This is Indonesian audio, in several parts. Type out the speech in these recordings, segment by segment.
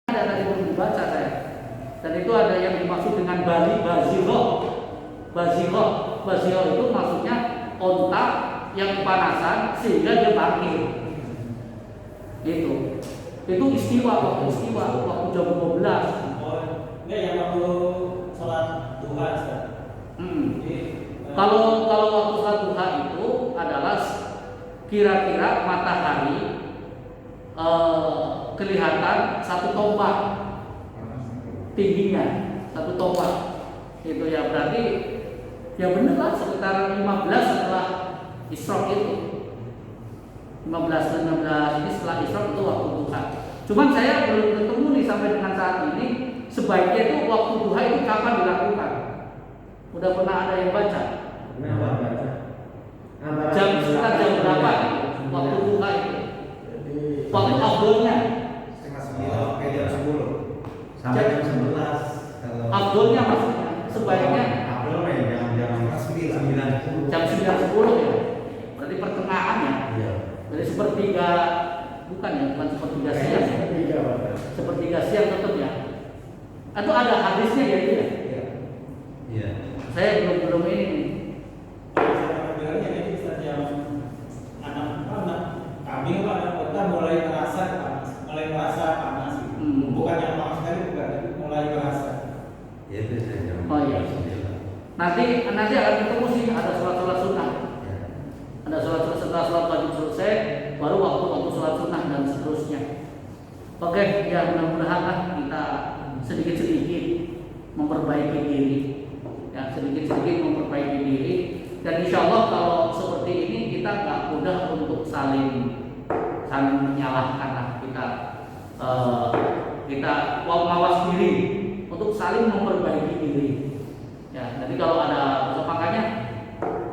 ada tadi belum dibaca saya. Dan itu ada yang dimaksud dengan baziroh. Baziroh itu maksudnya onta yang kepanasan sehingga dia bangkit. Itu waktu jam 12. Ini yang waktu sholat duha. Kalau waktu sholat duha itu adalah kira-kira matahari kelihatan 1 tombak tingginya, 1 tombak. Itu ya berarti ya benar lah sekitar 15 setelah Isra itu. 15 ini setelah Isra itu waktu duha. Cuman saya belum ketemu nih sampai dengan saat ini sebaiknya itu waktu duha itu kapan dilakukan. Udah pernah ada yang baca? Sekitar jam berapa waktu duha itu? Waktu afdolnya sampai jam 10 sampai jam 11. Afdolnya maksudnya sebaiknya jam 9 10 ya. Berarti pertengahan ya. Jadi sepertiga bukan sepertiga siang. Sepertiga siang tetap ya. Atau ada hadisnya ya itu ya? Iya. Saya belum ini. Kambing pada kota mulai terasa panas. Bukan yang panas sekali, bukan, tapi mulai terasa. Ya itu saja. Oh iya. Nanti akan ketemu sih ada sholat sunnah. Ada sholat setelah sholat wajib selesai, baru waktu sholat sunnah dan seterusnya. Oke, ya mudah-mudahan kita sedikit-sedikit memperbaiki diri. Ya, sedikit-sedikit memperbaiki diri. Dan insya Allah kalau seperti ini kita nggak mudah untuk saling menyalahkan lah. Kita mawas diri untuk saling memperbaiki diri. Ya, jadi kalau ada makanya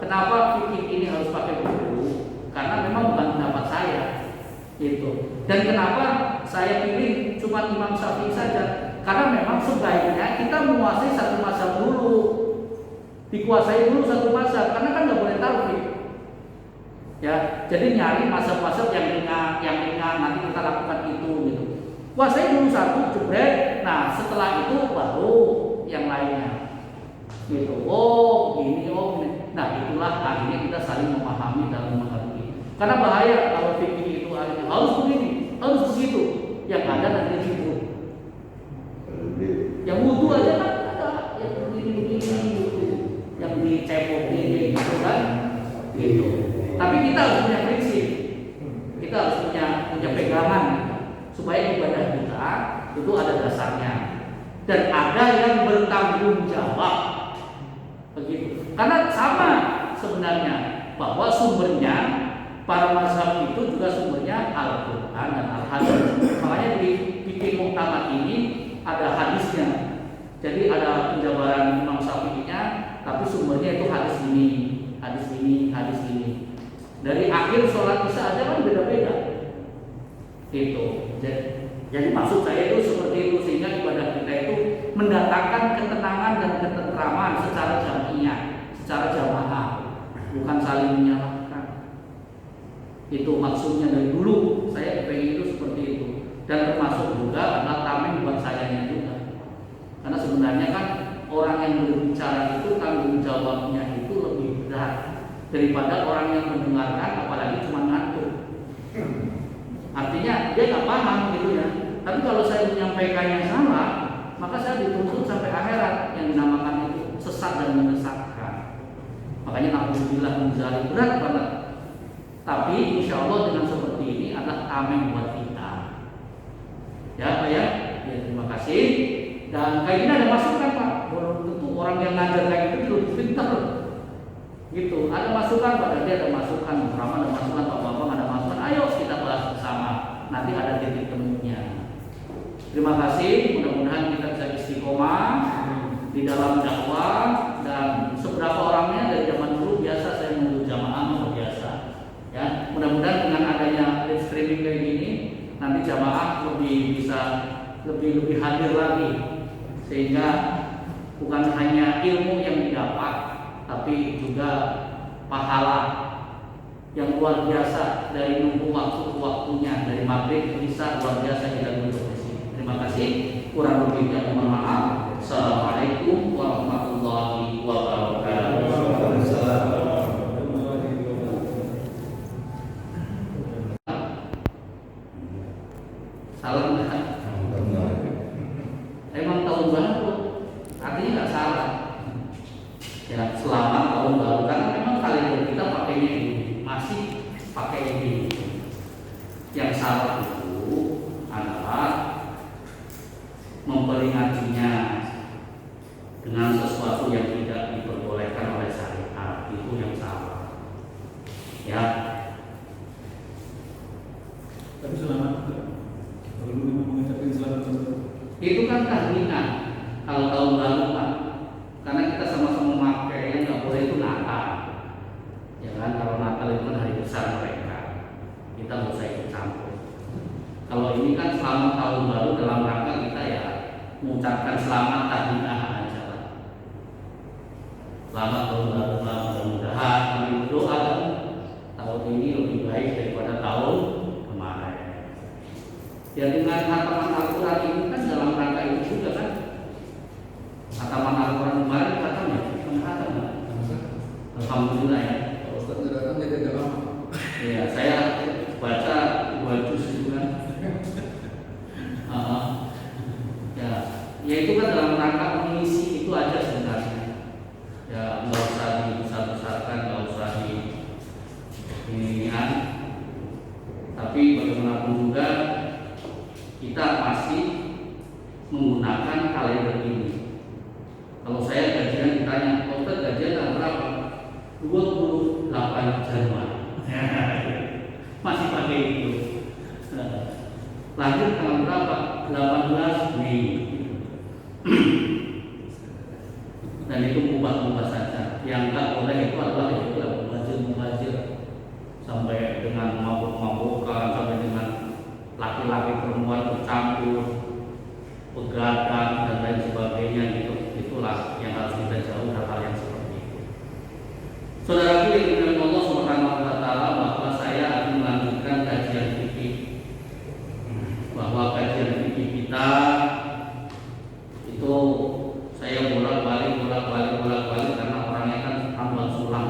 kenapa fikih ini harus pakai buku? Karena memang bukan pendapat saya, gitu. Dan kenapa saya pilih cuma Imam Syafi'i saja? Karena memang sebaiknya kita menguasai satu mazhab dulu, dikuasai dulu satu mazhab, karena kan nggak boleh taufik. Ya, jadi nyari mazhab-mazhab yang ringan, nanti kita lakukan itu, gitu. Kuasai dulu satu, jebret. Nah, setelah itu baru yang lainnya. Gitu. Oh, ini. Nah, itulah akhirnya kita saling memahami dalam mengerti. Karena bahaya kalau fikih itu akhirnya harus begini, harus begitu. Yang ada nanti ribut. Yang wudu aja kan ada yang begini, yang dicepok ini, gitu kan? Gitu. Tapi kita harus punya prinsip. Kita harus punya pegangan supaya ibadah kita itu ada dasarnya dan ada yang bertanggung jawab. Begitu. Karena sama sebenarnya bahwa sumbernya para mazhab itu juga sumbernya Al-Quran dan Al-Hadis. Makanya di fikih muktamad ini ada hadisnya. Jadi ada penjabaran Imam Syafi'inya, tapi sumbernya itu hadis ini. Dari akhir sholat isya aja kan beda-beda. Itu. Jadi maksud saya itu seperti itu, sehingga ibadah kita itu mendatangkan ketenangan dan ketentraman secara jamiah, secara jamaah, bukan saling menyalahkan. Itu maksudnya dari dulu saya pengen itu seperti itu, dan termasuk juga adalah tameng buat sayanya juga. Karena sebenarnya kan orang yang berbicara itu tanggung jawabnya itu lebih berat daripada orang yang mendengarkan, apalagi cuma ngantuk. Artinya dia nggak paham gitu ya. Tapi kalau saya menyampaikannya salah, maka saya dituntut sampai akhirat, yang dinamakan itu sesat dan menyesatkan. Makanya alhamdulillah menjadi berat banget. Tapi insya Allah dengan seperti ini adalah tameng buat kita. Ya Pak ya, terima kasih. Dan kayak gini ada masukan Pak. Belum tentu orang yang ngajar kayak gitu lebih pintar. Gitu. Ada masukan Pak, nanti ada masukan, Rahman ada masukan, Pak Bambang ada masukan. Ayo kita bahas bersama. Nanti ada titik temunya. Terima kasih. Mudah-mudahan kita bisa istiqomah di dalam dakwah, dan seberapa orangnya dari zaman dulu biasa saya menuju jamaah luar biasa. Ya, mudah-mudahan dengan adanya live streaming kayak gini, nanti jamaah lebih hadir lagi, sehingga bukan hanya ilmu yang didapat, tapi juga pahala yang luar biasa dari nunggu waktu ke waktunya, dari maghrib ke isya luar biasa kita duduk di sini. Terima kasih. Kurang lebihnya mohon maaf. Assalamualaikum warahmatullahi wabarakatuh. Salah nggak? Emang tahun baru, artinya nggak salah. Ya, selamat tahun baru karena memang kalender kita pakainya ini, masih pakai ini. Yang salah itu adalah memperingatinya dengan sesuatu yang tidak diperbolehkan oleh syariat, itu yang salah. Ya. Tapi selamat kalau mengucapkan selamat tahun baru. Itu kan tahlilan kalau tahun baru Pak. Karena kita sama-sama memakai yang nggak boleh itu Natal. Ya kan, kalau Natal itu kan hari besar mereka. Kita nggak usah ikut campur. Kalau ini kan selamat tahun baru dalam rangka kita ya mengucapkan selamat tahlilan aja lah. Selamat tahun baru, mudah-mudahan kami berdoa tahun ini lebih baik daripada tahun kemarin. Ya dengan hataman Al-Quran ini kan dalam rangka itu juga kan. Hataman Al-Quran kemarin khatam ya? Khatam ya? Alhamdulillah ya. Kalau Ustaz nggak datang jadi agak lama. Iya, saya baca 2 juz itu kan. Ya itu kan dalam rangka mengisi itu aja sebenarnya. Ya nggak usah dibesar-besarkan, nggak usah ini. Tapi bagaimanapun juga kita masih menggunakan kalender ini. Kalau saya gajian ditanya, Ustaz gajian berapa? 28 Januari. Masih pakai itu. Lahir tanggal berapa? 18 Mei. Dan itu mubah-mubah saja. Yang nggak boleh itu adalah mubazir sampai dengan mabuk-mabukan, sampai dengan laki-laki perempuan bercampur, begadang dan lain sebagainya gitu. Itulah yang harus kita jauh hal-hal yang seperti itu. Saudaraku yang dimuliakan Allah Subhanahu wa taala, bahwa saya akan melanjutkan kajian fikih. Bahwa kajian fikih kita itu saya bolak-balik karena orangnya kan tambal sulam.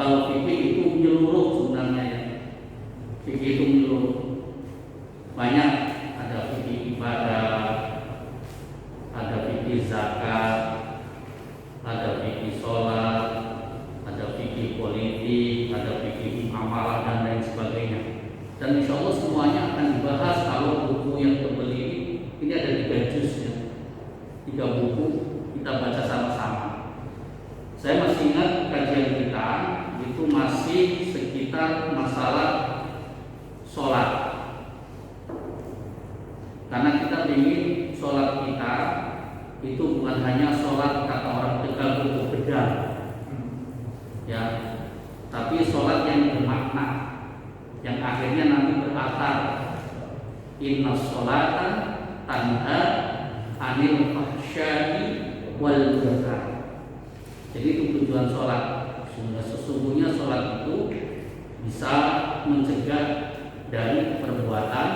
Kalau fikih itu menyeluruh sebenarnya ya. Fikih itu menyeluruh. Banyak, ada fikih ibadah, ada fikih zakat, ada fikih sholat, ada fikih politik, ada fikih amalan dan lain sebagainya. Dan insya Allah semuanya akan dibahas kalau buku yang terbeli ini ada 3 juz ya. 3 buku kita baca sama-sama. Saya masih ingat kajian kita itu masih sekitar masalah sholat. Karena kita ingin sholat kita itu bukan hanya sholat kata orang Tegal berbeda, ya, tapi sholat yang bermakna, yang akhirnya nanti berakar. Inna sholata tanha anil fahsya'i wal munkar. Jadi itu tujuan sholat. Sesungguhnya sholat itu bisa mencegah dari perbuatan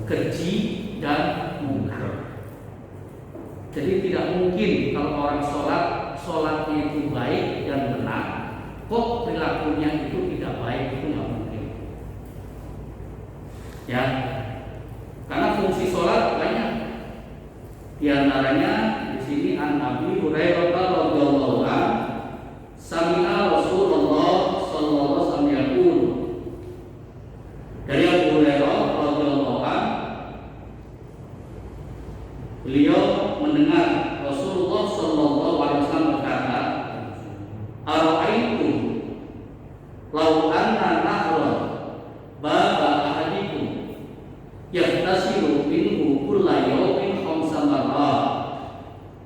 keji dan munkar. Jadi tidak mungkin kalau orang sholatnya itu baik dan benar, kok perilakunya itu tidak baik, itu nggak mungkin. Ya, karena fungsi sholat banyak. Di antaranya di sini An-Nabi Hurairah radhiyallahu anhu sami'a Rasulullah sallallahu alaihi wasallam yaqul. Dari Abu Hurairah radhiyallahu anhu, beliau mendengar Rasulullah sallallahu alaihi wasallam berkata, "Ara'aitum law anna nahran baba ahadikum yahtasilu minhu kulla yawmin khamsa marrat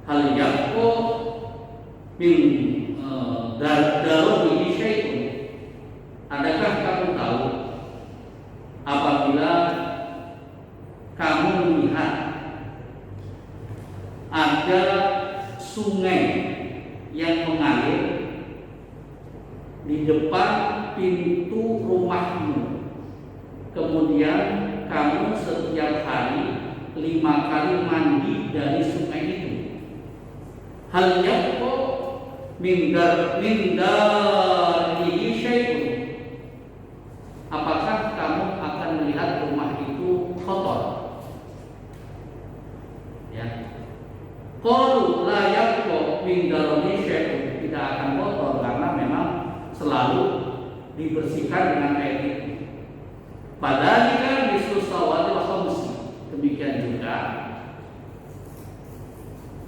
hal yaqu min daruhi syai'un." Adakah kamu tahu apabila kamu melihat ada sungai yang mengalir di depan pintu rumahmu. Kemudian kamu setiap hari 5 kali mandi dari sungai itu. Hal yaqo mindarihi syai'un. Apakah kamu akan melihat rumah itu kotor? Ya. Qalu la yaqo mindarihi syai'un. Tidak akan kotor karena memang selalu dibersihkan dengan air itu. Padahal mislu shawatil khamsi. Demikian juga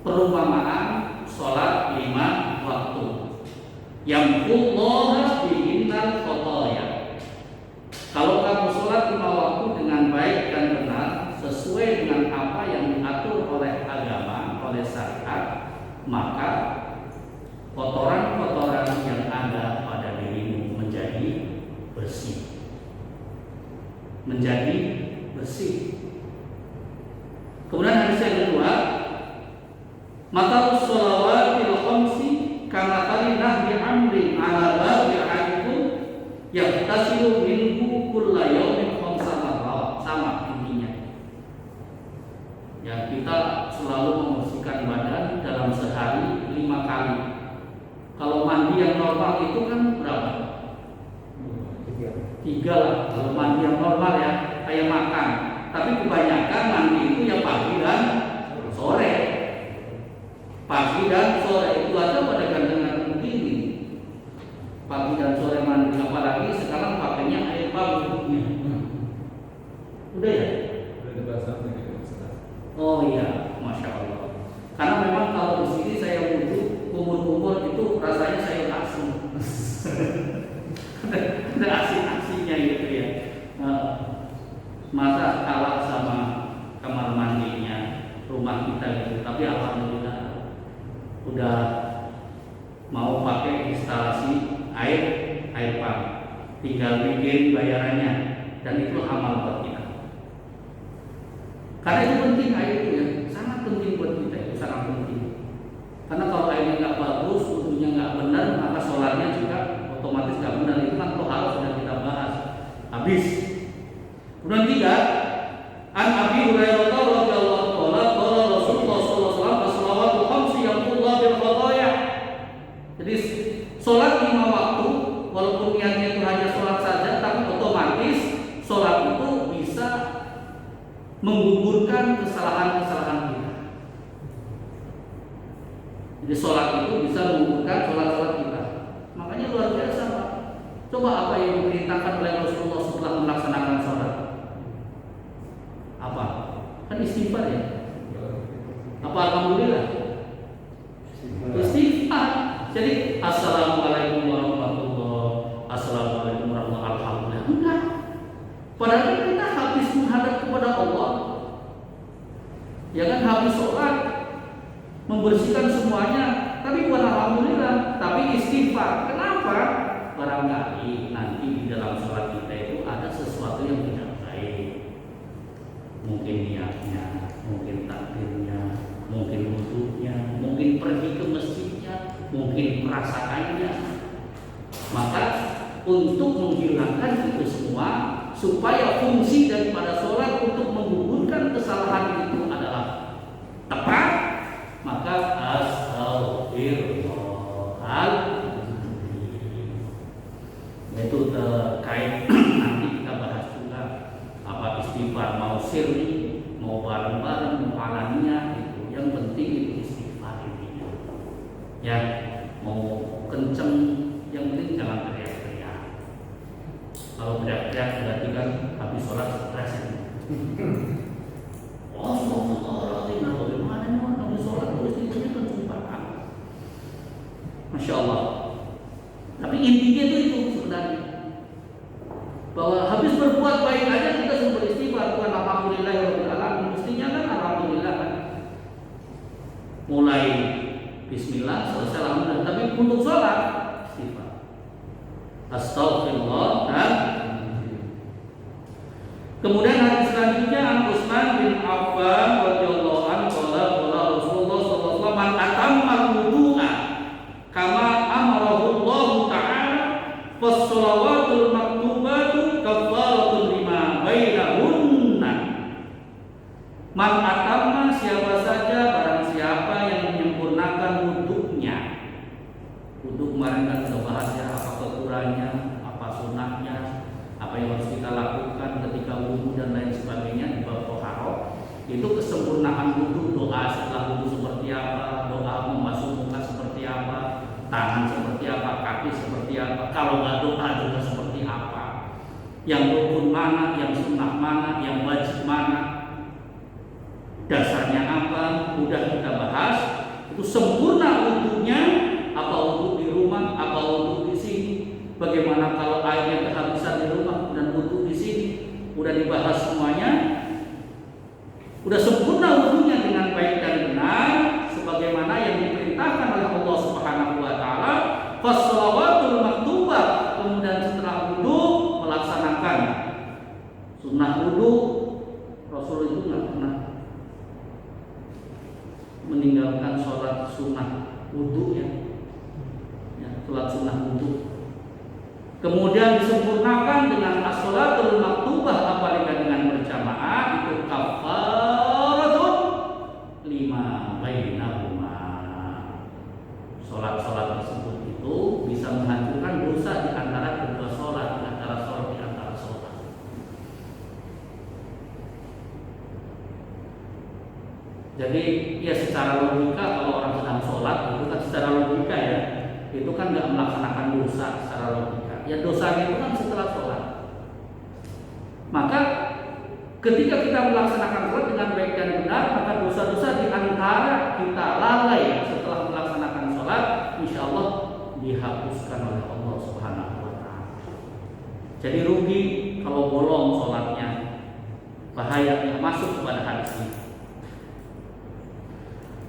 perumpamaan sholat 5 waktu. Yamqullaha bihinnal khotoya. Kalau kamu sholat 5 waktu dengan baik dan benar sesuai dengan apa yang diatur oleh agama, oleh syariat, maka kotoran-kotoran yang ada pada dirimu menjadi bersih. Menjadi bersih. Kemudian hadis yang kedua, mata sholawatil khamsi kama tali nahyi amrin ala babi ahadikum yahtasilu minhu kulla yawmin khamsa marrat. Sama intinya. Ya, kita selalu membersihkan badan dalam sehari 5 kali. Kalau mandi yang normal itu kan berapa? 3 lah. Kalau mandi yang normal ya, kayak makan. Tapi kebanyakan mandi itu ya pagi dan sore. Pagi dan sore itu aja pada gantengan begini. Pagi dan sore mandi, apalagi sekarang pakainya air pump. Udah ya? Oh iya, masya Allah. Karena memang kalau di sini saya butuh kumur-kumur itu rasanya saya asin. Ada asin-asinnya gitu ya. Masa kalah sama kamar mandinya rumah kita gitu. Tapi alhamdulillah udah mau pakai instalasi air pump. Tinggal bikin bayarannya dan itu amal buat kita. Karena itu penting air itu ya, sangat penting buat kita, itu sangat penting. Karena kalau airnya nggak bagus, wudunya nggak benar, maka sholatnya juga otomatis nggak benar. Itu kan harus sudah kita bahas. Habis. Kemudian 3, an Abi Hurairah radhiyallahu anhu qala Rasulullah sallallahu alaihi wasallam as-salawatul khamsi yaqullahu bil khataaya. Jadi sholat 5 waktu walaupun niatnya itu hanya sholat saja, tapi otomatis sholat itu bisa menggugurkan kesalahan-kesalahan kita. Jadi sholat itu bisa menggugurkan sholat-sholat kita. Makanya luar biasa Pak. Coba apa yang diperintahkan oleh Rasulullah setelah melaksanakan sholat? Apa? Kan istighfar ya? Apa alhamdulillah? Istighfar. Jadi assalamualaikum warahmatullahi, assalamualaikum warahmatullahi, alhamdulillah. Enggak. Padahal kita habis menghadap kepada Allah. Ya kan, habis sholat membersihkan semuanya, tapi bukan alhamdulillah, tapi istighfar. Kenapa? Barangkali nanti di dalam sholat kita itu ada sesuatu yang tidak baik. Mungkin niatnya, mungkin takbirnya, mungkin wudhunya, mungkin pergi ke masjidnya, mungkin perasaannya. Maka untuk menghilangkan itu semua, supaya fungsi daripada sholat untuk menggugurkan kesalahan itu adalah tepat, maka astagfirullahaladzim. Itu terkait nanti kita bahas juga apa istighfar, mau sirri, mau bareng-bareng, mau alamiah itu. Yang penting itu istighfar intinya. Ya, mau kenceng, yang penting jangan teriak-teriak. Kalau teriak-teriak berarti kan habis sholat stres. Astagfirullahaladzim, bagaimana nih habis sholat terus itu kenceng. Masya Allah. Tapi intinya itu sebenarnya bahwa habis berbuat baik aja kita sudah beristighfar, bukan alhamdulillahirabbil alamin. Mestinya kan alhamdulillah kan. Mulai bismillah, selesai alhamdulillah. Tapi untuk sholat istighfar. Astagfirullah dan kemudian hadis selanjutnya an Utsman bin Affan radhiyallahu anhu qala Rasulullah sallallahu alaihi wasallam man atamma wudu'a kama amarahu Allah ta'ala Fas-shalawatul maktubatu kafaratun lima bainahunna. Man atamma, siapa saja barang siapa yang menyempurnakan wudhunya. Wudhu kemarin kan sudah bahas ya, apa kekurangannya, apa sunahnya, apa yang harus kita lakukan ketika wudhu dan lain sebagainya di bab toharoh. Itu kesempurnaan wudhu, doa setelah wudhu seperti apa, doa membasuh muka seperti apa, tangan seperti apa, kaki seperti apa, kalau nggak doa juga seperti apa, yang rukun mana, yang sunnah mana, yang wajib mana, dasarnya apa, udah kita bahas. Itu sempurna wudhunya, apa wudhu di rumah, apa wudhu di sini, bagaimana kalau airnya kehabisan di rumah dan wudhu di sini, udah dibahas semuanya. Udah sempurna wudhunya dengan baik dan benar, sebagaimana yang diperintahkan oleh Allah Subhanahu wa taala, fas-shalawatul maktubah. Kemudian setelah wudhu melaksanakan sunnah wudhu. Rasul itu nggak pernah meninggalkan sholat sunnah wudhu ya, sholat sunnah wudhu. Kemudian disempurnakan dengan as-shalatul maktubah, apalagi dengan berjamaah, itu kafaratun lima bainahuma. Sholat-sholat tersebut itu bisa menghancurkan dosa di antara kedua sholat, di antara sholat. Jadi ya secara logika kalau orang sedang sholat itu kan secara logika ya, itu kan nggak melaksanakan dosa secara logika. Ya dosanya itu kan setelah sholat. Maka ketika kita melaksanakan sholat dengan baik dan benar, maka dosa-dosa di antara kita lalai setelah melaksanakan sholat, insya Allah dihapuskan oleh Allah Subhanahu wa taala. Jadi rugi kalau bolong sholatnya, bahaya masuk kepada hadis ini.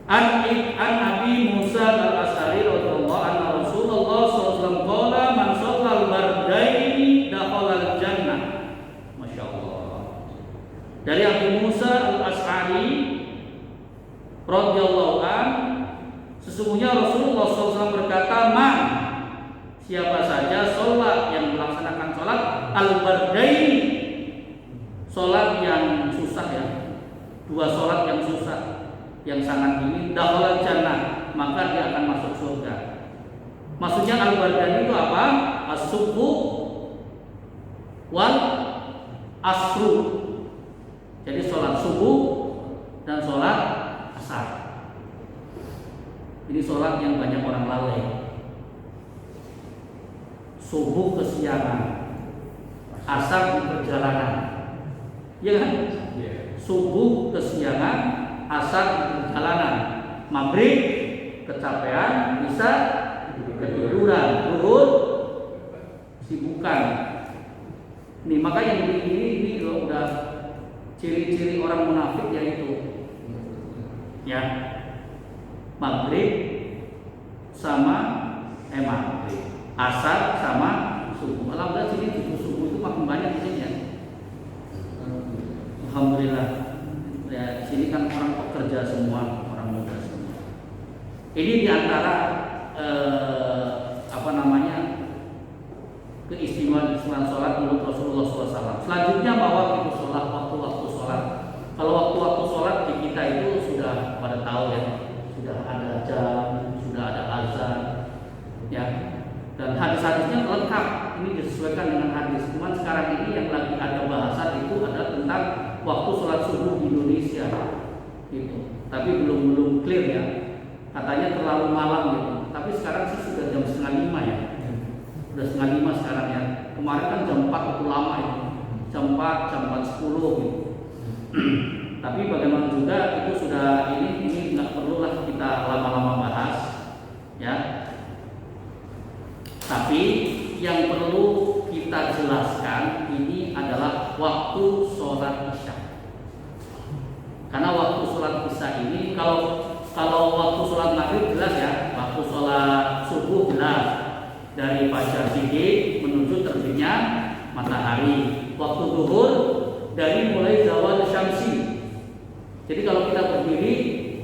An Abi Musa al-Asy'ari radhiyallahu anhu Rasulullah sallallahu alaihi wasallam qala man shallal bardaini dakhala al-jannah. Masyaallah. Dari Abi Musa al-Asy'ari radhiyallahu anhu, sesungguhnya Rasulullah sallallahu alaihi wasallam berkata, man, siapa saja sholat yang melaksanakan sholat al-bardaini, sholat yang susah ya, dua sholat yang susah, yang sangat dingin, dakhala jannah, maka dia akan masuk surga. Maksudnya al-bardan itu apa? As-subuh wal asru. Jadi sholat subuh dan sholat asar. Ini sholat yang banyak orang lalai. Subuh kesiangan, asar di perjalanan. Iya kan? Subuh kesiangan, asar di perjalanan, maghrib kecapean, isya ketiduran, zuhur sibukan. Nih maka yang ini loh udah ciri-ciri orang munafik yaitu ya maghrib sama maghrib, asar sama subuh. Alhamdulillah sini subuh itu makin banyak di sini ya. Alhamdulillah. Ya, di sini kan orang pekerja semua, orang muda semua. Ini diantara keistimewaan sholat menurut Rasulullah SAW. Selanjutnya bahwa itu sholat, waktu-waktu sholat. Kalau waktu-waktu sholat di kita itu sudah pada tahu ya, sudah ada jam, sudah ada azan, ya. Dan hadis-hadisnya lengkap. Ini disesuaikan dengan hadis. Cuman sekarang ini yang lagi ada bahasan itu adalah tentang waktu sholat subuh di Indonesia, gitu. Tapi belum clear ya. Katanya terlalu malam gitu. Tapi sekarang sih sudah jam 4:30 ya. Sudah 4:30 sekarang ya. Kemarin kan jam 4 itu lama itu. Jam 4, jam 4:10 gitu. Tapi bagaimana juga itu sudah ini nggak perlulah kita lama-lama bahas, ya. Tapi yang perlu kita jelaskan ini adalah waktu sholat isya. Karena waktu sholat isya ini kalau waktu sholat maghrib jelas ya, waktu sholat subuh jelas dari fajar siddiq menuju terbitnya matahari. Waktu zuhur dari mulai zawal syamsi. Jadi kalau kita berdiri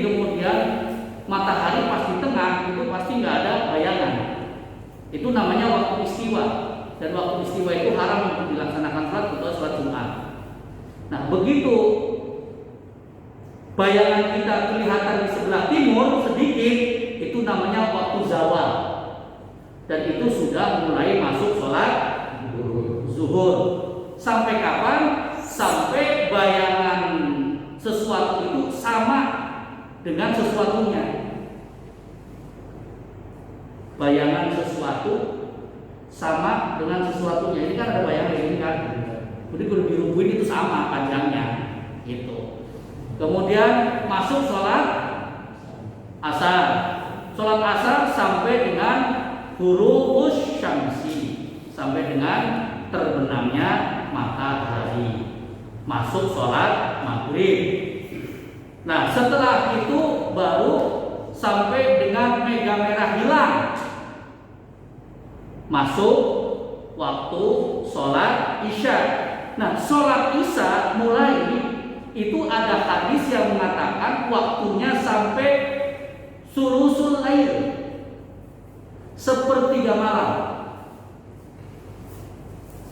kemudian matahari pas di tengah itu pasti nggak ada bayangan. Itu namanya waktu istiwa. Dan waktu istiwa itu haram untuk dilaksanakan sholat kecuali sholat Jumat. Nah, begitu bayangan kita kelihatan di sebelah timur sedikit, itu namanya waktu zawal. Dan itu sudah mulai masuk sholat zuhur. Sampai kapan? Sampai bayangan sesuatu itu sama dengan sesuatunya. Bayangan sesuatu sama dengan sesuatunya. Ini kan ada bayangan ini kan. Jadi kalau dirubuhin itu sama panjangnya, gitu. Kemudian masuk sholat asar. Sholat asar sampai dengan ghurubus syamsi, sampai dengan terbenamnya matahari. Masuk sholat maghrib. Nah, setelah itu baru sampai dengan mega merah hilang. Masuk waktu sholat isya. Nah, sholat isya mulai itu ada hadis yang mengatakan waktunya sampai sulusul lail, sepertiga malam.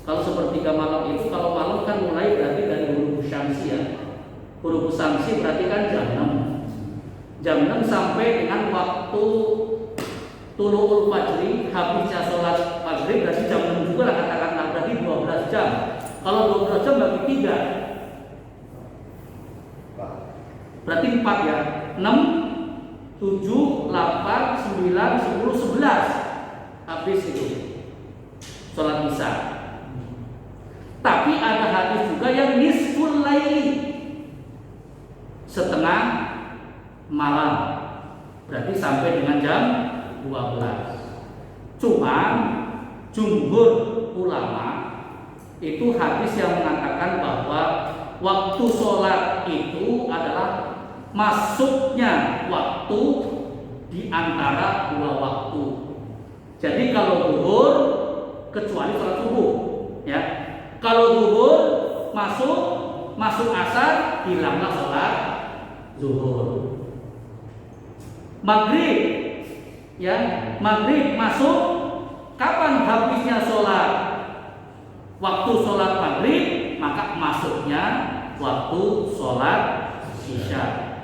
Kalau sepertiga malam itu, kalau malam kan mulai berarti dari huruf syamsi ya. Huruf syamsi berarti kan jam 6. Jam 6 sampai dengan waktu tulu'ul fajri, habisnya sholat maghrib berarti jam 6 juga lah, katakanlah berarti 12 jam. Kalau 12 jam bagi 3 berarti 4 ya. 6, 7, 8, 9, 10, 11 habis itu sholat isya. Tapi ada hadis juga yang nisful laili, setengah malam, berarti sampai dengan jam 12. Cuma jumhur ulama itu hadis yang mengatakan bahwa waktu sholat itu adalah masuknya waktu di antara dua waktu. Jadi kalau zuhur kecuali sholat subuh, ya. Kalau zuhur masuk asar, hilanglah sholat zuhur. Maghrib, ya, maghrib masuk, kapan habisnya sholat? Waktu sholat maghrib, maka masuknya waktu sholat isya.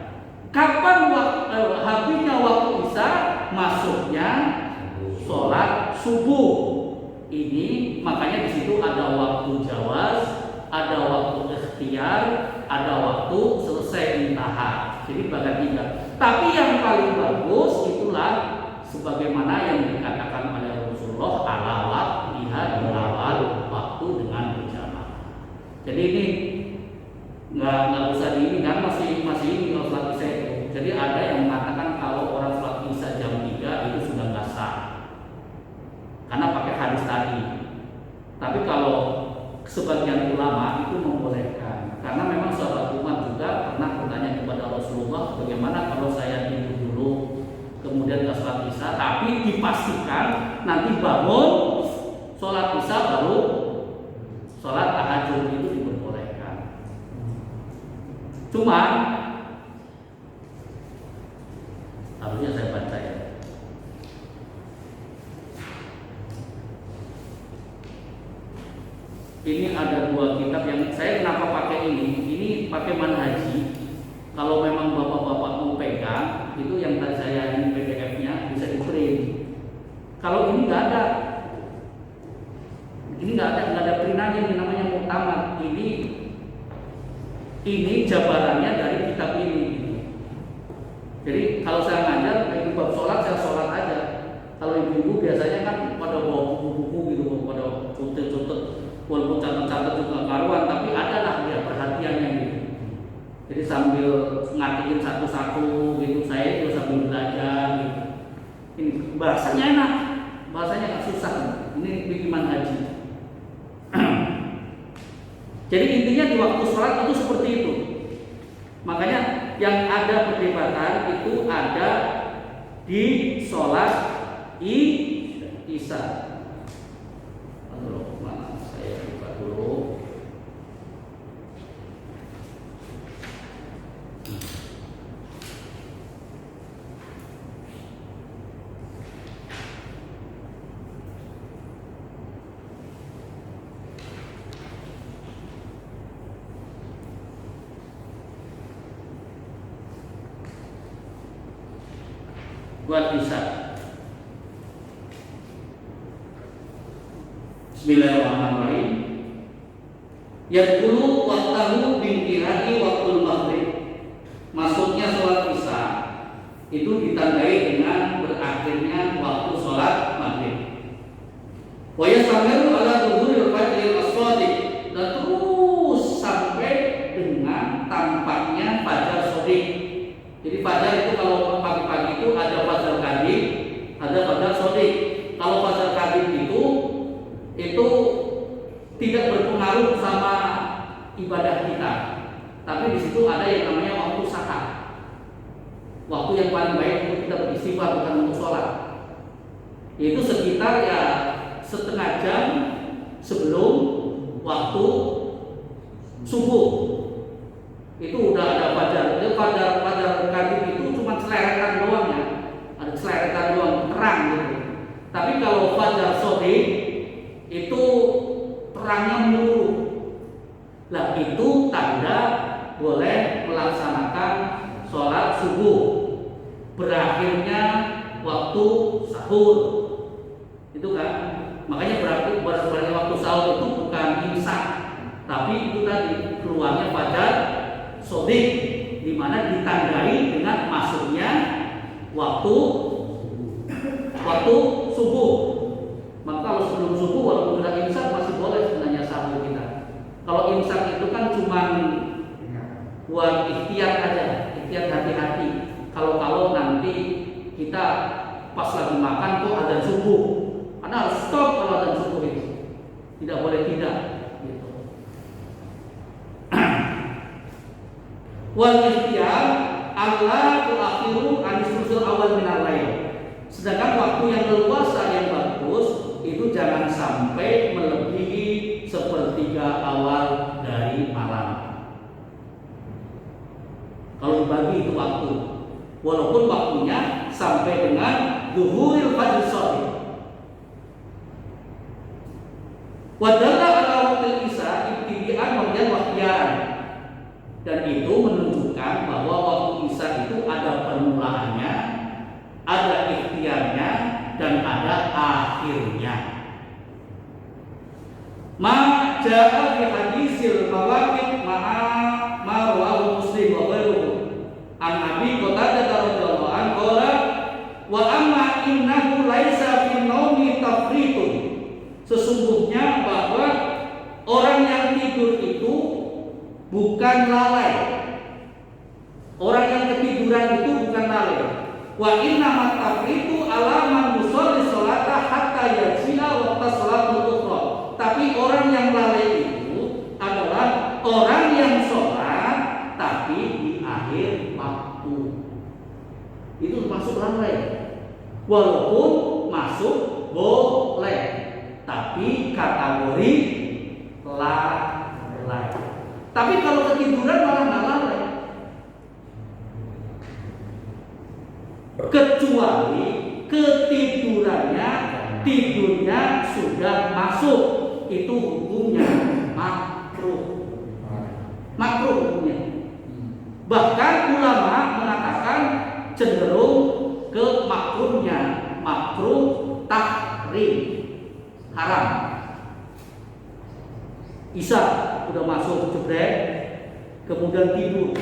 Kapan habisnya waktu isya? Masuknya sholat subuh. Ini makanya di situ ada waktu jawaz, ada waktu ikhtiar, ada waktu selesai intaha. Jadi bagi 3. Tapi yang paling bagus itulah sebagaimana yang dikatakan oleh Rasulullah, ala waqtiha, di awal waktu dengan berjamaah. Jadi ini nggak usah ini kan, masih ini kalau sholat isya itu. Jadi ada yang mengatakan kalau orang sholat isya jam 3 itu sudah nggak sah karena pakai hadis tadi. Tapi kalau sebagian ulama itu membolehkan, karena memang sahabat Umar juga pernah bertanya kepada Rasulullah, bagaimana kalau saya tidur dulu kemudian ke sholat isya, tapi dipastikan nanti bangun sholat isya baru sholat tahajud, itu diperbolehkan. Cuma harusnya saya baca ya. Ini ada 2 kitab yang saya kenapa pakai ini pakai manhaji. Kalau memang bapak-bapak mau pegang, itu yang tadi saya ini PDF-nya bisa di-print. Kalau ini nggak ada, nggak ada printannya, ini namanya muktamad. Ini jabarannya dari kitab ini. Jadi kalau saya ngajar, ibu bab sholat saya sholat aja. Kalau ibu-ibu biasanya kan pada bawa buku-buku gitu, pada cutet-cutet. Walaupun catat-catat juga karuan, tapi ada lah ya perhatiannya gitu. Jadi sambil ngatiin satu-satu gitu, saya juga sambil belajar gitu. Ini bahasanya enak, bahasanya nggak susah. Ini bikin manhaji. Jadi intinya di waktu sholat itu seperti itu. Makanya yang ada perdebatan itu ada di sholat isya. wal isya. Bismillahirrahmanirrahim. Yadkhulu waqtahu bintihai waqtul maghrib. Masuknya sholat isya itu ditandai dengan berakhirnya waktu sholat maghrib. Wa yastamiru ala dhuhuril fajril as-shadiq, dan terus sampai dengan tampaknya fajar shadiq. Jadi fajar itu kalau pagi-pagi itu ada fajar kadhib, ada fajar shadiq. Kalau fajar kadhib itu tidak berpengaruh sama ibadah kita, tapi di situ ada yang namanya waktu sahar, waktu yang paling baik untuk kita beristighfar, bukan untuk sholat. Itu sekitar ya setengah jam sebelum waktu subuh. Itu udah ada fajar. Fajar kadhib itu cuma seleretan doang ya, ada seleretan doang, terang gitu. Tapi kalau fajar shadiq itu terangnya menyeluruh. Lah itu tanda boleh melaksanakan sholat subuh, berakhirnya waktu sahur. Itu kan, makanya berakhirnya waktu sahur itu bukan imsak, tapi itu tadi keluarnya fajar shadiq, di mana ditandai dengan masuknya waktu subuh. Maka kalau sebelum subuh walaupun sudah imsak masih boleh sebenarnya sahur kita. Kalau imsak itu kan cuma buat ikhtiar aja, ikhtiar hati-hati. Kalau nanti kita pas lagi makan kok azan subuh, karena harus stop kalau azan subuh itu. Tidak boleh tidak. Gitu. Wal ikhtiar Allah tuakhiru anis awal minal lail. Sedangkan waktu yang leluasa yang bagus itu jangan sampai melebihi sepertiga awal dari malam. Kalau dibagi itu waktu, walaupun waktunya sampai dengan zuhuril fajr shadiq. Wadalla ala waqtil isya ibtidian kemudian wakhtiaran. Dan itu menunjukkan bahwa waktu isya itu ada permulaannya, ada ikhtiarnya, dan ada akhirnya. Ma jaa fi hadisil mawaqit ma rawahu Muslim wa ghairuhu an Abi Qatadah radhiyallahu anhu qala wa amma innahu laisa fi naumi tafritun. Sesungguhnya bahwa orang yang tidur itu bukan lalai. Orang yang ketiduran itu bukan lalai. Wa inna ma tafritu ala man yusalli sholata hatta yajia waqta sholatul ukhra. Tapi orang yang lalai itu adalah orang yang sholat tapi di akhir waktu. Itu masuk lalai. Walaupun masuk boleh, tapi kategori lalai. Tapi kalau ketiduran malah nggak lalai. Kecuali tidurnya sudah masuk, itu hukumnya makruh hukumnya. Bahkan ulama mengatakan cenderung ke makruh tahrim, haram. Isya udah masuk jebret, kemudian tidur.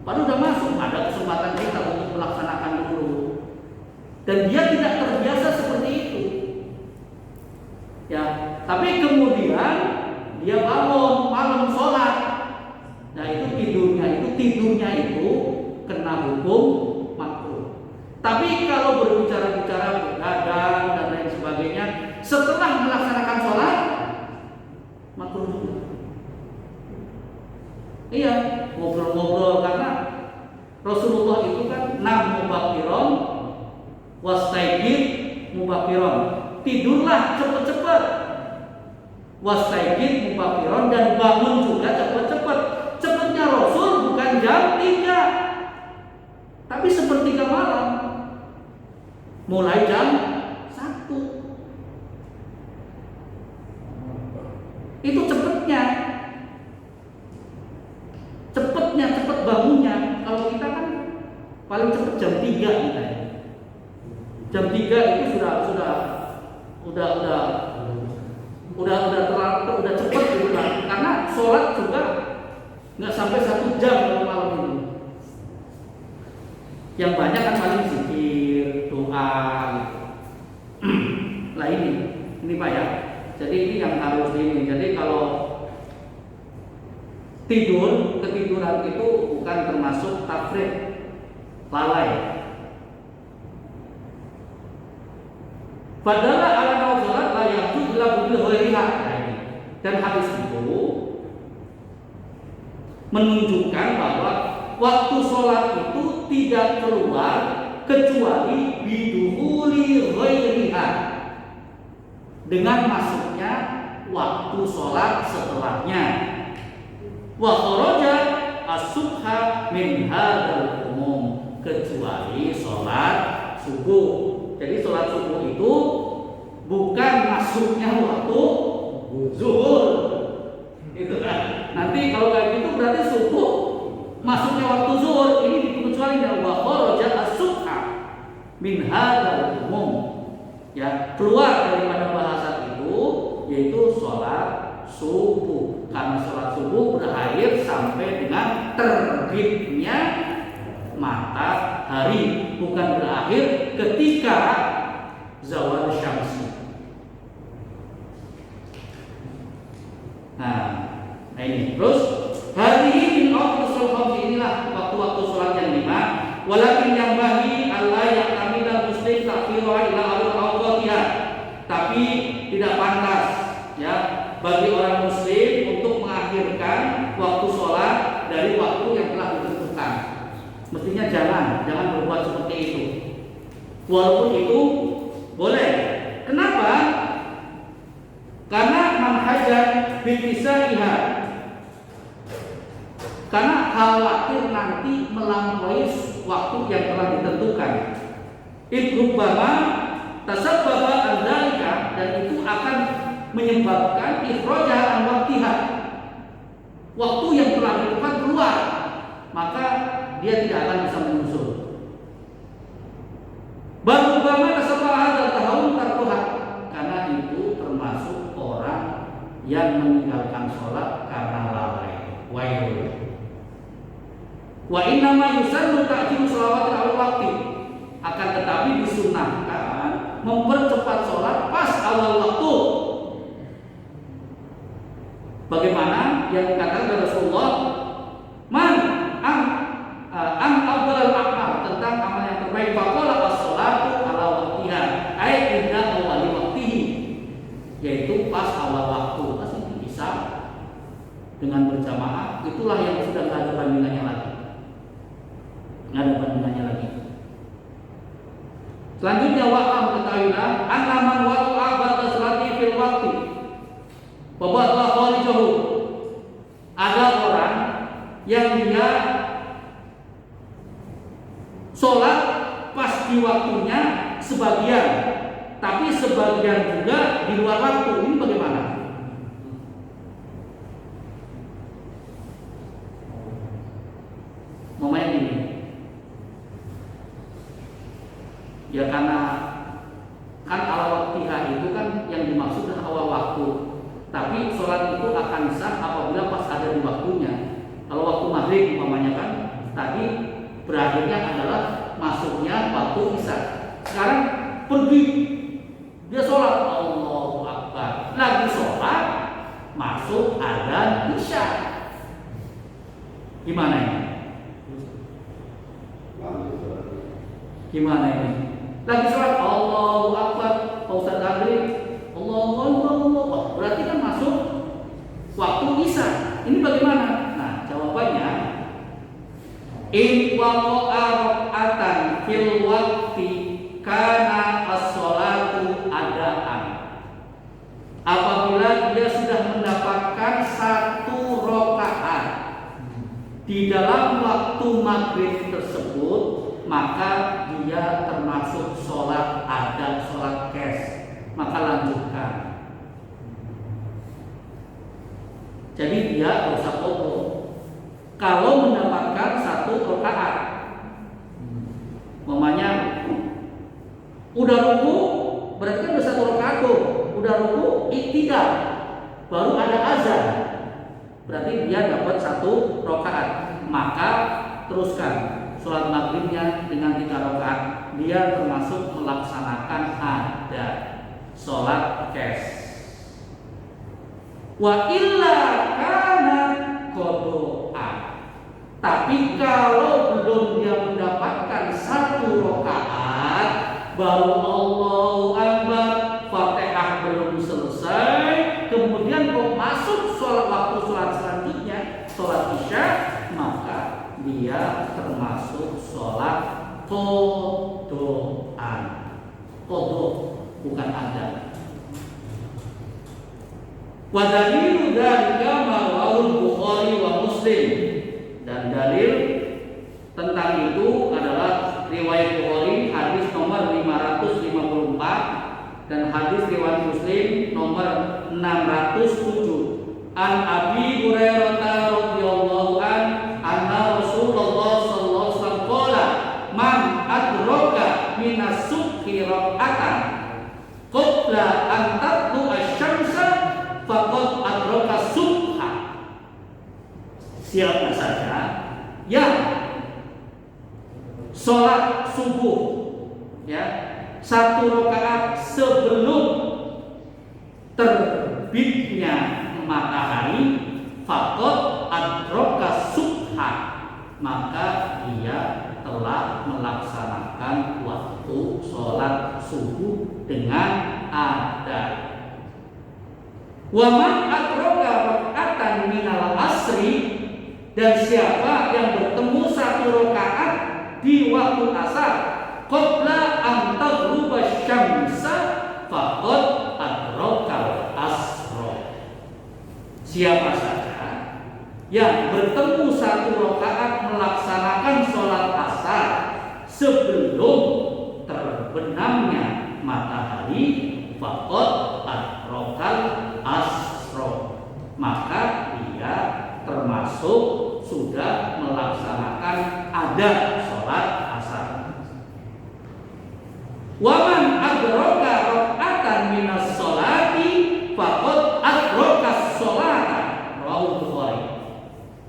Padahal udah masuk, ada kesempatan kita untuk melaksanakan dulu. Dan dia tidak terbiasa seperti itu. Ya, tapi kemudian dia bangun malam sholat. Nah itu tidurnya itu kena hukum makruh. Tapi kalau berbicara begadang dan lain sebagainya, setelah melaksanakan sholat makruh juga. Iya, ngobrol-ngobrol, karena Rasulullah itu kan nam mubakiron wastaigid mubakiron, tidurlah cepat-cepat, wastaigid mubakiron, dan bangun juga cepat-cepat. Cepatnya Rasul bukan jam 3, tapi sepertiga malam, mulai jam 1. Itu cepatnya, cepet bangunnya. Kalau kita kan paling cepat jam 3 kita ya. 3 itu udah cepet gitu kan. Karena sholat juga nggak sampai 1 jam kalau malam ini. Yang banyak kan paling zikir, doa gitu. Lah ini Pak ya. Jadi ini yang harus ini. Jadi kalau ketiduran itu bukan termasuk tafrid, lalai. Padahal ala nawazalat la yaqud la bil ghairiha. Dan hadis itu menunjukkan bahwa waktu sholat itu tidak keluar kecuali biduhuli ghairiha, dengan masuknya waktu sholat setelahnya. Wa kharaja as-subha min hadzal umum, kecuali sholat subuh. Jadi sholat subuh itu bukan masuknya waktu zuhur. Itu kan. Nanti kalau kayak gitu berarti subuh masuknya waktu zuhur, ini dikecuali dari wa kharaja as-subha min hadzal umum. Ya, keluar daripada bahasan itu yaitu sholat subuh. Karena sholat subuh berakhir sampai dengan terbitnya matahari, bukan berakhir ketika zawal syamsi. Nah ini terus hari ini waktu inilah waktu-waktu sholat yang 5. Walakin yang bagi Allah yang kami dan muslim takfirah ila al-awqatiyah. Tapi tidak pantas ya bagi orang muslim untuk mengakhirkan waktu sholat dari waktu yang telah ditentukan. Mestinya jangan berbuat seperti itu. Walaupun itu boleh. Kenapa? Karena manhajan bitisaiha. Karena khawatir nanti melampaui waktu yang telah ditentukan. Ibrubama tasabbaba adzalika, dan itu akan menyebabkan ikhrajah an waqtiha. Waktu yang telah ditentukan keluar, maka dia tidak akan bisa menyusul. Barubama tasabbaba adzal tahawun tarkuha, karena itu termasuk orang yang meninggalkan sholat karena lalai. Wailun. Wa inna ma yusannu ta'jilu shalawatil awal waqti, akan tetapi disunahkan mempercepat sholat pas awal waktu. Bagaimana yang dikatakan oleh Rasulullah, man am afdalul a'mal, tentang amal yang terbaik, faqala as-sholatu ala waqtiha, ai inda awali waqtihi, yaitu pas awal waktu. Pas ini bisa dengan berjamaah, itulah yang sudah tidak ada bandingannya lagi. Nggak ada bandingannya lagi. Selanjutnya wa'am, ketahuilah annaman waqa'a ba'da sholati fil waqti wa ba'da kharijahu. Ada orang yang dia sholat pas di waktunya sebagian, tapi sebagian juga di luar waktu. Ini bagaimana? Momen ini ya, karena kan awal waktiha itu kan yang dimaksud adalah awal waktu, tapi sholat itu akan sah apabila pas ada di waktunya. Kalau waktu maghrib umpamanya kan tadi berakhirnya adalah masuknya waktu isya. Sekarang pergi dia sholat Allahu Akbar, lagi sholat masuk adzan isya. Gimana ini? Gimana ini? Lagi sholat Allahu Akbar, Pak Ustaz Adri, Allahu Akbar, berarti kan masuk waktu isya. Ini bagaimana? Nah, jawabannya in waqa'a rak'atan fil waqti kana as-sholatu adaan. Apabila dia sudah mendapatkan 1 rakaat di dalam waktu maghrib tersebut, maka dia termasuk sholat ada, sholat kes. Maka lanjutkan. Jadi dia tidak usah potong. Kalau mendapatkan 1 rakaat, umpamanya udah Udah ruku, berarti kan udah 1 rakaat tuh. Udah ruku, iktidal, baru ada azan. Berarti dia dapat 1 rakaat. Maka teruskan sholat maghribnya dengan 3 rakaat. Dia termasuk melaksanakan ada sholat kes. Wa illa kana qodaan. Tapi kalau belum dia mendapatkan 1 rakaat, baru Allahu Akbar, Fatihah belum selesai, kemudian kok masuk waktu sholat selanjutnya, sholat isya, maka dia termasuk sholat qodoan. Qodo, bukan ada. Wa dalilu dzalika ma rawahul Bukhari wa Muslim. Dan dalil tentang itu adalah riwayat Bukhari hadis nomor 554 dan hadis riwayat Muslim nomor 607. An Abi Hurairah radhiyallahu anna Rasulullah sallallahu alaihi wasallam qala man adraka minas subhi rak'atan qabla an tatlu asy-syamsa faqad adraka subha. Siapa saja yang sholat subuh ya 1 rakaat sebelum terbitnya matahari, faqad adraka subha, maka dia telah melaksanakan waktu sholat subuh dengan ada. Wa man adraka rak'atan minal asri, dan siapa yang bertemu 1 rakaat di waktu asar qabla an taghruba syamsa faqad adrakal asra. Siapa saja yang bertemu 1 rakaat melaksanakan sholat asar sebelum terbenamnya matahari, faqad adrakal asra, maka dia termasuk sudah melaksanakan ada sholat asar. Waman adraka rak'atan minas sholati faqad adraka sholata, rawahul Bukhari.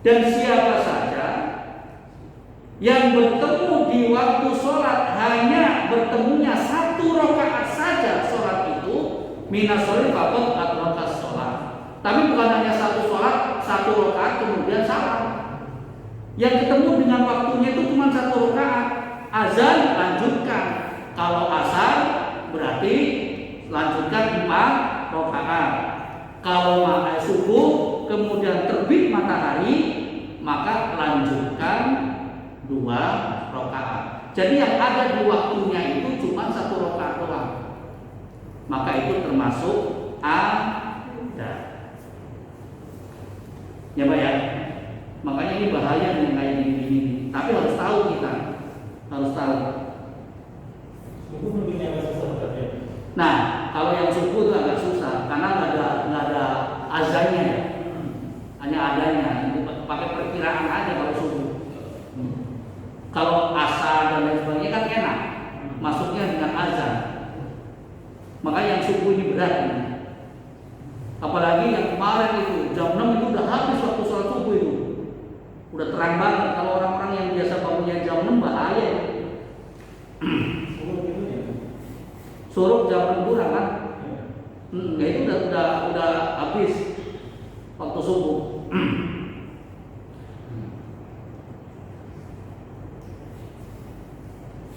Dan siapa saja yang bertemu di waktu sholat hanya bertemunya 1 rakaat saja sholat itu, minas sholati faqad adraka sholat. Tapi bukan hanya 1 sholat 1 rakaat kemudian salam. Yang ketemu dengan waktunya itu cuma 1 rakaat. Azan lanjutkan. Kalau asar berarti lanjutkan 4 rakaat. Kalau subuh kemudian terbit matahari, maka lanjutkan 2 rakaat. Jadi yang ada di waktunya itu cuma 1 rakaat doang. Maka itu termasuk ada. Ya Pak ya. Makanya ini bahaya yang kayak gini-gini. Tapi harus tahu kita, harus tahu. Subuh mungkin agak susah ya. Nah, kalau yang subuh itu agak susah karena nggak ada azannya ya. Hanya adanya. Itu pakai perkiraan aja kalau subuh. Kalau asar dan lain sebagainya kan enak. Masuknya dengan azan. Maka yang subuh ini berat ini. Apalagi yang kemarin itu jam 6 itu udah habis waktu sholat subuh itu. Udah terang banget. Kalau orang-orang yang biasa bangunnya jam 6 bahaya. Suruh jam 6 kurang kan? Ya itu udah habis waktu subuh.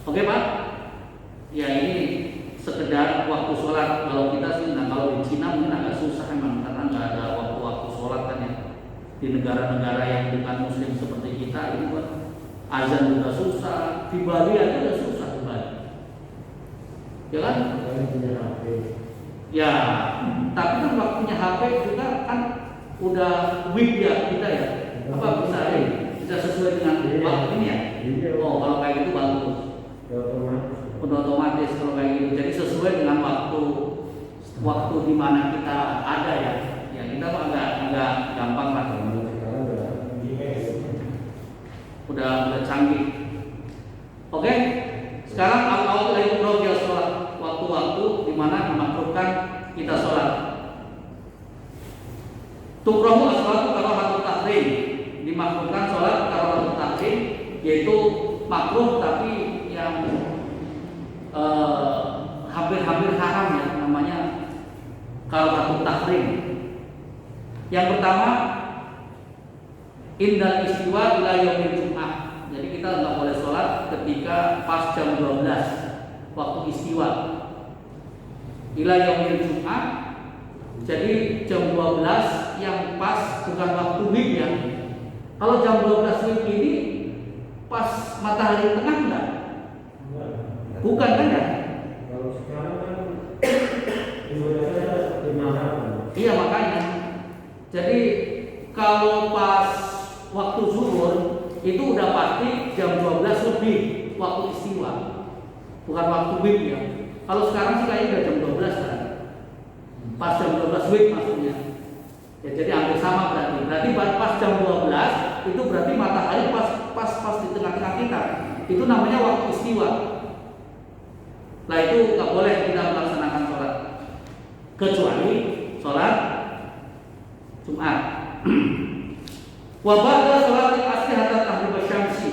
Oke Pak? Ya ini sekedar waktu sholat. Kalau kita sih, nah kalau di Cina mungkin agak susah emang karena nggak ada waktu-waktu sholat kan ya. Di negara-negara yang bukan Muslim seperti kita ini buat azan juga susah. Di Bali aja udah susah di Bali. Ya kan? Ya, tapi kan waktunya HP juga kan udah wib ya kita ya. Apa bisa sesuai dengan waktu ini ya? Oh kalau kayak gitu bagus. Udah otomatis kalau kayak gitu. Jadi sesuai dengan waktu di mana kita ada ya. Ya kita agak gampang lah. Udah canggih. Oke. Sekarang awal dari sholat. itu mana dimakruhkan kita sholat. Tukrahu as-sholatu karahatul tahrim, dimakruhkan sholat karahatul tahrim, yaitu makruh tapi yang hampir-hampir haram ya, namanya karahatul tahrim. Yang pertama, indal istiwa ila yaumil jum'ah. Jadi kita nggak boleh sholat ketika pas jam 12 waktu istiwa. Ila yaumil jum'ah. Jadi jam 12 yang pas bukan waktu wib ya. Kalau jam 12 wib ini pas matahari tengah enggak? Bukan kan ya? Kalau sekarang kan Indonesia di mana? Iya makanya. Jadi kalau pas waktu zuhur itu udah pasti jam 12 lebih waktu istiwa, bukan waktu wib ya. Kalau sekarang sih kayaknya udah jam 12 kan, pas jam 12 wib maksudnya. Ya, jadi hampir sama berarti. Berarti pas jam 12 itu berarti matahari pas di tengah-tengah kita. Itu namanya waktu istiwa. Nah itu nggak boleh kita melaksanakan sholat kecuali sholat Jumat. Wa ba'da sholatil asri hatta taghrib asy-syamsi.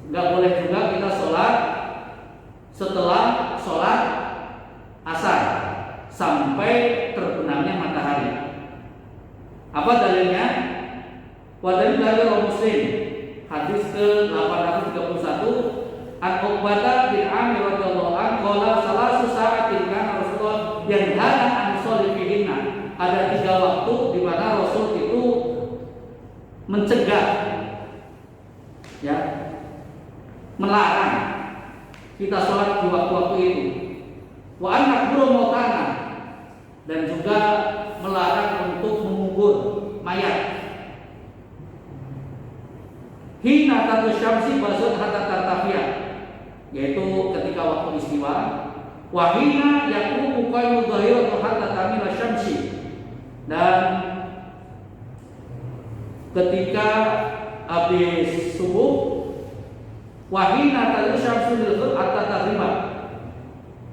Enggak boleh juga kita sholat setelah sholat asar sampai terbenamnya matahari. Apa dalilnya? Wa dalil dari Muslim hadis ke-831 an Uqbah bin Amir radhiyallahu anhu qala salasu sa'atin kana Rasulullah yanhana an sholifihinna. Ada 3 waktu di mana Rasul itu mencegah, ya, melarang kita sholat di waktu-waktu itu. Wa anak buru mautana, dan juga melarang untuk mengubur mayat. Hina tatu syamsi basut hatta tartafiyah, yaitu ketika waktu istiwa. Wa hina yaqumu qayu dhahiratu hatta tamila syamsi, dan ketika habis subuh. Wahina tadu syamsul lil hatta taghriba,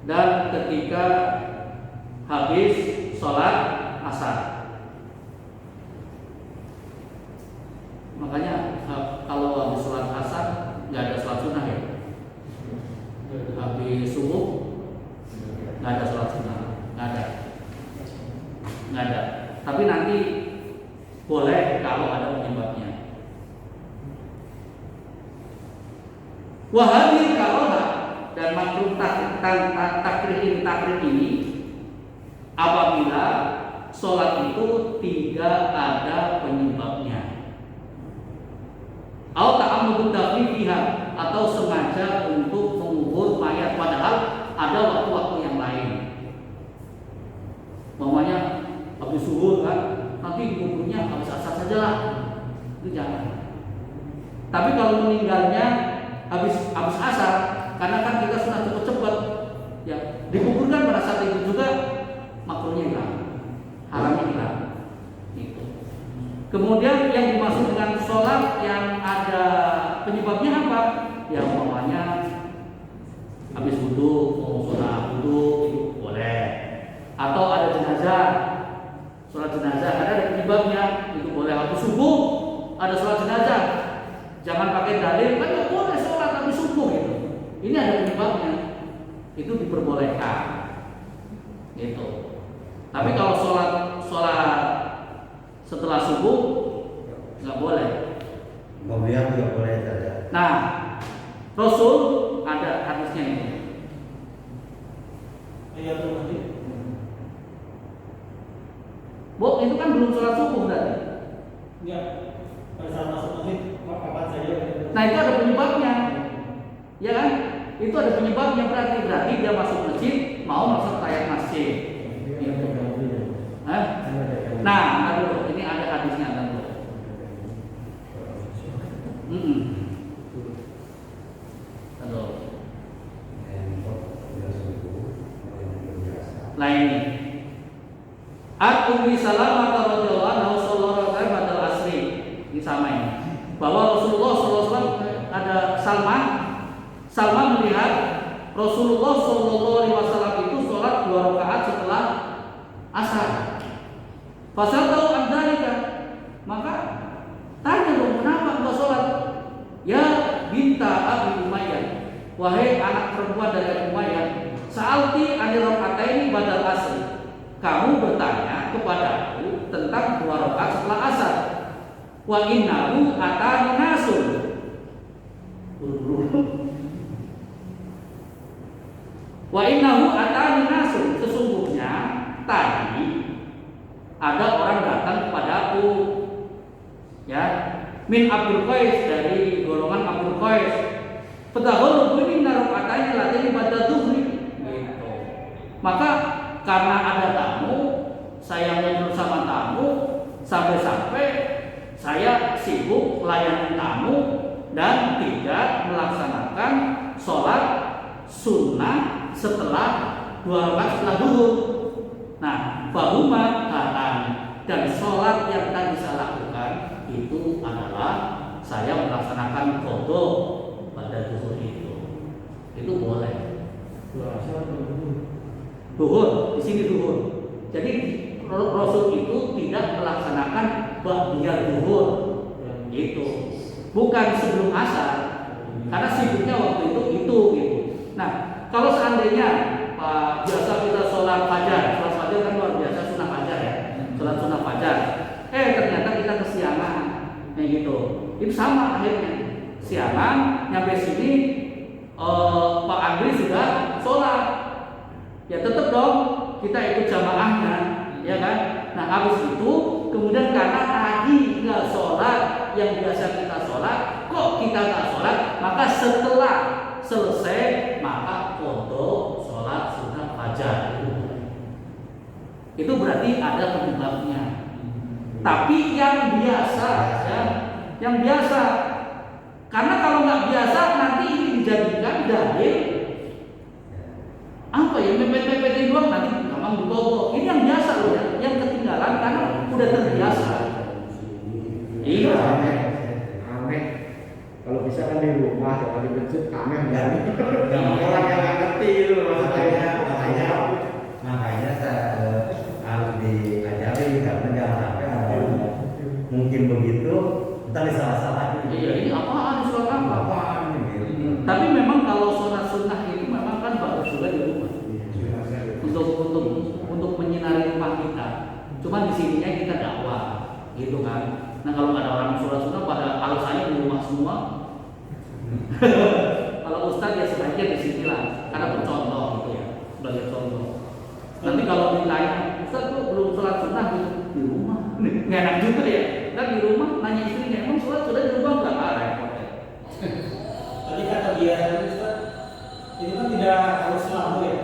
dan ketika habis sholat asar. Makanya kalau habis sholat asar nggak ada sholat sunnah ya. Habis subuh nggak ada sholat sunnah, nggak ada. Tapi nanti boleh kalau ada penyebabnya. Wahadil karoha, dan makruh takrir ini apabila sholat itu tidak ada penyebabnya. Atau ta'ammudut tafriqiha, atau sengaja untuk mengubur mayat padahal ada waktu-waktu yang lain. Mamanya habis subuh kan, nanti dikuburnya habis asar saja lah, itu jangan. Tapi kalau meninggalnya habis asar, karena kan kita sudah cepat-cepat, ya dikuburkan pada saat itu juga, makruhnya hilang, haramnya hilang. Itu. Kemudian yang dimaksud dengan sholat yang ada penyebabnya apa? Ya umpamanya habis wudu, mau sholat wudu itu boleh. Atau ada jenazah, sholat jenazah ada penyebabnya, itu boleh. Waktu subuh ada sholat jenazah, jangan pakai dalil kan nggak boleh sholat habis subuh gitu. Ini ada penyebabnya, itu diperbolehkan. Gitu. Tapi kalau sholat setelah subuh nggak boleh. Ngobrol juga boleh saja. Nah, Rasul ada hadisnya ini. Iya tuh masjid. Bu, itu kan belum sholat subuh tadi. Enggak. Pada saat masuk masjid, kapan saja. Nah itu ada penyebabnya, ya kan? Itu ada penyebabnya, berarti dia masuk masjid mau masuk tahiyat masjid. Gitu. Hah? Nah, aduh, ini ada hadisnya kan? Aduh. Lain. Ummi Salamah radhiyallahu anha sallallahu alaihi wasallam asri. Ini sama ini. Bahwa Rasulullah sallallahu alaihi wasallam ada Salma melihat Rasulullah sallallahu alaihi wasallam itu sholat 2 Fasal tahu andalika, maka tanya dong, kenapa engkau sholat? Ya binta Abi Umayyah, wahai anak perempuan dari Abi Umayyah, sa'alti anil raka'ataini badal asr. Kamu bertanya kepadaku tentang 2 rakaat setelah asar. Wa innahu atani nasun. Wa innahu atani nasun. Sesungguhnya tadi ada orang datang kepadaku, ya, min Abdul Qais, dari golongan Abdul Qais. Padahal ini naruh katanya latih pada zuhri. Gitu. Maka karena ada tamu, saya ngobrol sama tamu, sampai-sampai saya sibuk melayani tamu dan tidak melaksanakan sholat sunnah setelah 2 rakaat setelah zuhur. Nah, bahuma dan sholat yang tadi saya lakukan itu adalah saya melaksanakan qada pada zuhur itu boleh. Zuhur, di sini zuhur. Jadi Rasul itu tidak melaksanakan ba'diyah zuhur, itu bukan sebelum asar, karena sibuknya waktu itu gitu. Nah, kalau seandainya biasa kita sholat fajar kan luar biasa sunnah fajar ya, sholat sunnah fajar. Ternyata kita kesiangan, kayak gitu. Itu sama akhirnya, siangan nyampe sini Pak Andri sudah sholat. Ya tetap dong kita ikut jamaahnya, ya kan? Nah habis itu kemudian karena tadi nggak sholat yang biasa kita sholat, kok kita nggak sholat? Maka setelah selesai maka qada sholat sunnah fajar. Itu berarti ada penyebabnya. Tapi yang biasa, ya, yang biasa. Karena kalau nggak biasa nanti ini dijadikan dalil apa ya, mepet-mepetin doang nanti gampang digogo. Ini yang biasa loh ya, yang ketinggalan karena udah terbiasa. Iya. Aneh. Kalau bisa kan di rumah, kalau di masjid aneh kan. Orang yang nggak ngerti itu makanya saya harus diajari, karena jangan sampai ada mungkin begitu ntar disalah-salahin. Iya, ini apaan sholat apa? Apaan ini? Tapi memang kalau sholat sunnah itu memang kan bagus juga di rumah. Untuk menyinari rumah kita. Cuma di sininya kita dakwah, gitu kan. Nah kalau nggak ada orang sholat sunnah pada alasannya di rumah semua. Kalau ustadz ya sebaiknya di sini lah, karena bercontoh gitu ya, sebagai contoh. Nanti kalau ditanya, ustadz tuh belum sholat sunnah gitu di rumah, nggak enak juga ya. Kan di rumah nanya istrinya, emang sholat sudah di rumah nggak? Repot ya. Tadi kata dia Ustaz, itu kan tidak harus selalu ya.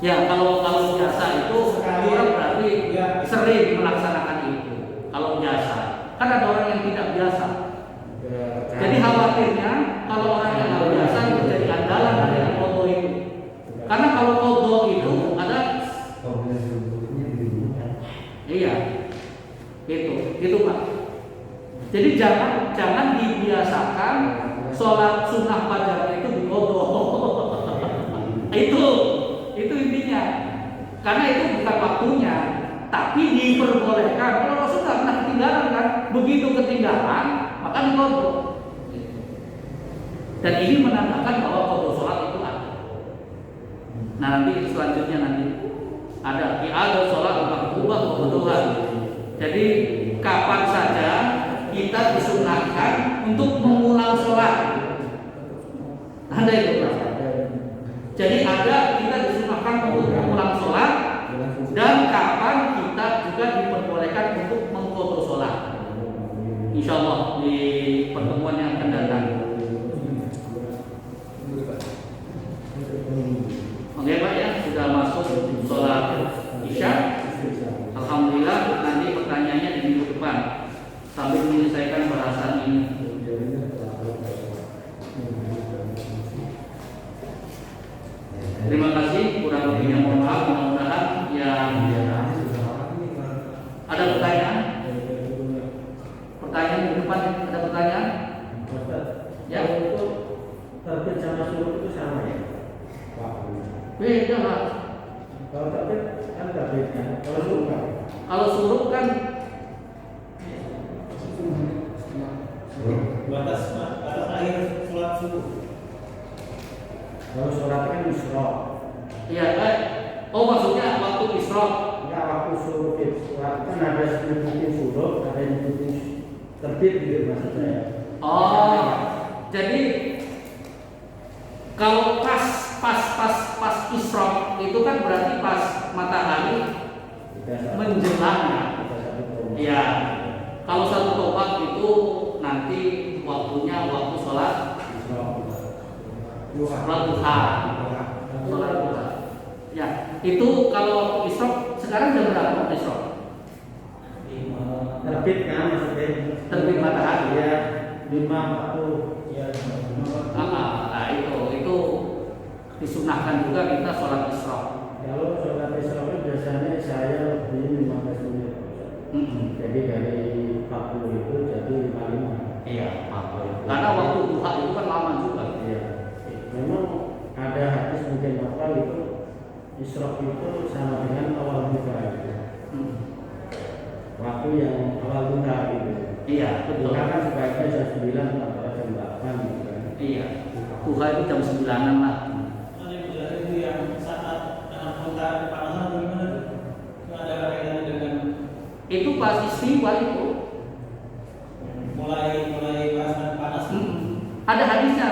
Ya kalau biasa itu Sekali. orang berarti Ya. sering melaksanakan itu. Kalau biasa, kan ada orang yang tidak biasa. Jadi khawatirnya kalau orang yang nggak biasa itu jadi andalan dari yang kodo itu. Karena kalau kodo itu ada, iya, gitu Pak. Jadi jangan dibiasakan sholat sunnah fajar itu di kodo. Itu intinya. Karena itu bukan waktunya, tapi diperbolehkan. Kalau Rasul nggak pernah ketinggalan kan, begitu ketinggalan maka dikodo. Dan ini menandakan bahwa kodo sholat itu ada. Nah nanti selanjutnya ada sholat makbubah kebutuhan. Jadi kapan saja kita disunahkan untuk mengulang sholat. Ada itu Pak. Jadi kita disunahkan untuk mengulang sholat, dan kapan kita juga diperbolehkan untuk mengqadha sholat. Insya Allah di pertemuan yang akan datang. Oke Pak ya, sudah masuk sholat Isya. Alhamdulillah, nanti pertanyaannya di minggu depan sambil menyelesaikan bahasan ini. Terima kasih, kurang lebihnya mohon maaf. Mudah-mudahan yang ada pertanyaan. Pertanyaan di depan, ada pertanyaan? Ya. Untuk terbit sama surut itu sama ya? Beda lah. Kalau terbit kan terbit kan, kalau surut Kalau suruk kan batas akhir sholat subuh. Kalau sholat kan isyraq. iya oh maksudnya waktu isyraq. Ya waktu suruh sholat kan ada sebutin suruh, ada yang sebutin terbit gitu maksud saya. Oh, jadi kalau pas isyraq itu kan berarti pas matahari menjelang. Iya. Kalau satu topak itu nanti waktunya waktu sholat duha. Sholat duha. Ya, itu kalau isyraq sekarang jam berapa isyraq? Terbit kan maksudnya. Terbit matahari. Ya 5:40. Ya, Nah, itu disunahkan juga kita sholat isyraq. Kalau sholat isyraq itu biasanya saya lebih 15 menit. Jadi dari 40 itu jadi 55. Iya, karena waktu duha itu kan lama juga. Iya. Memang ada hadis mungkin apa itu isyraq itu sama dengan awal duha gitu. Waktu yang awal duha gitu. Iya, betul. Duha kan sebaiknya jam 9 atau jam 8 gitu kan. Iya, duha itu jam 9-an lah. itu yang saat anggota kepanasan bagaimana tuh? Itu ada kaitannya dengan Itu pas istiwa itu. mulai perasaan panas. Ada hadisnya